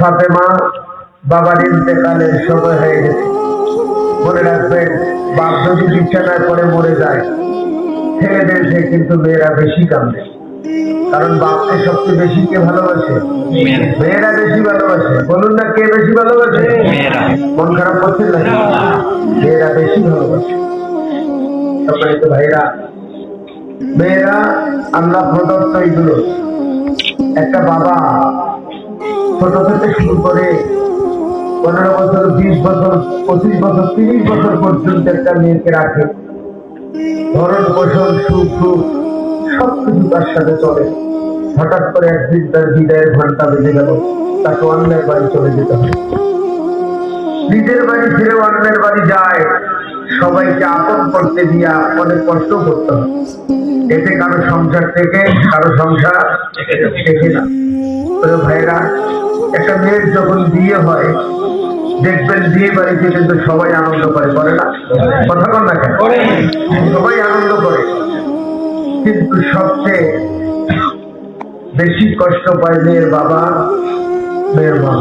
ফাতেমা বাবার ইন্তেকালের সময় হয়ে গেছে। মনে রাখবেন, বাপ যদি বিছানায় পড়ে মরে যায়, ছেলেদের সে কিন্তু মেয়েরা বেশি কাঁদে। কারণ বাপকে সবচেয়ে বেশি কে ভালোবাসে? মেয়েরা বেশি ভালোবাসে। বলুন না, কে বেশি ভালোবাসে? মন খারাপ করছেন না? মেয়েরা বেশি ভালোবাসে। তারপরে তো ভাইরা, মেয়েরা আল্লাহ প্রদত্ত এগুলো। একটা বাবা ছোট থেকে শুরু করে 15 বছর, 20 বছর, 25 বছর, 30 বছর পর্যন্ত একটা মেয়েকে রাখে। ভরণ পোষণ, সুখ দুঃখ সবকিছু তার সাথে চলে। হঠাৎ করে একদিন তার বিদায়ের ঘন্টা বেজে গেল, তাকে অন্যের বাড়ি চলে যেতে হয়। নিজের বাড়ি ছেড়ে অন্যের বাড়ি যায়, সবাইকে আপন করতে দিয়া অনেক কষ্ট করতে হয়। এতে কারো সংসার থেকে কারো সংসার থেকে না। ভাইরা, একটা মেয়ের যখন বিয়ে হয়, দেখবেন বিয়ে বাড়িতে কিন্তু সবাই আনন্দ করে না? কথা বল না কেন? সবাই আনন্দ করে, কিন্তু সবচেয়ে বেশি কষ্ট পায় মেয়ের বাবা, মেয়ের মা।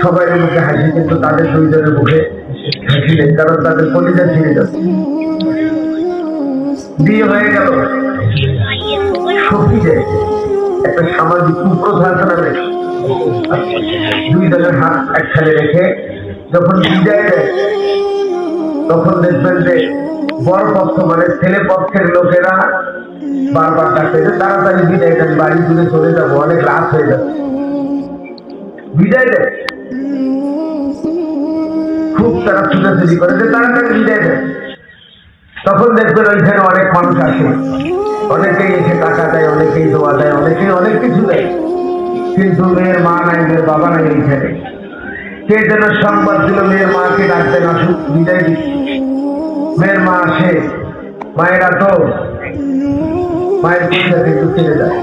সবাই মুখে হাসি, কিন্তু তাদের দুইজনের মুখে হাসি নেই, কারণ তাদের কলিজা ছিঁড়ে যাচ্ছে। বিয়ে হয়ে গেল, সখী যায় একটা সামাজিক কুপ্রথা আছে না? দুই জনের হাত একসাথে রেখে যখন বিদায় দেয়, তখন দেখবেন যে বড় পক্ষ মানে ছেলে পক্ষের লোকেরা বারবার ডাকতে যে তাড়াতাড়ি বিদায় দেন, বাড়ি তুলে চলে যাবো, অনেক রাত হয়ে যাচ্ছে। বিদায় দেয়, খুব তারা ছুটাছুটি করে যে তাড়াতাড়ি বিদায় দেয়। তখন দেখবেন ওইখানে অনেক মানুষ আসে, অনেকেই এসে টাকা দেয়, অনেকেই দোয়া দেয়, অনেকেই অনেক কিছু দেয়, কিন্তু মেয়ের মা নাই, মেয়ের বাবা নাই। এইখানে কে যেন সংবাদ দিল মেয়ের মাকে ডাকতেন, আসুক বিদায় দিচ্ছে। মেয়ের মা আসে, মায়েরা তো মায়ের পূজা কিন্তু ছেড়ে যায়।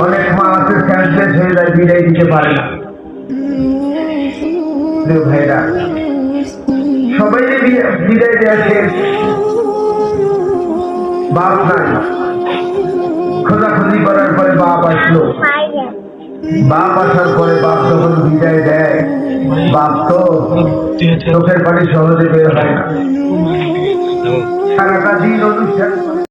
অনেক মা আছে ক্যান্সেল হয়ে যায়, বিদায় দিতে পারে না। ভাইরা, সবাই বিদায় দেওয়া শেষ, বাপ নাই। খোঁজাখুঁজি করার পরে বাপ আসলো। বাপ আসার পরে বাপ যখন বিদায় দেয়, বাপ তো চোখের পানি সহজে বের হয় না। সারাটা দিন অনুষ্ঠান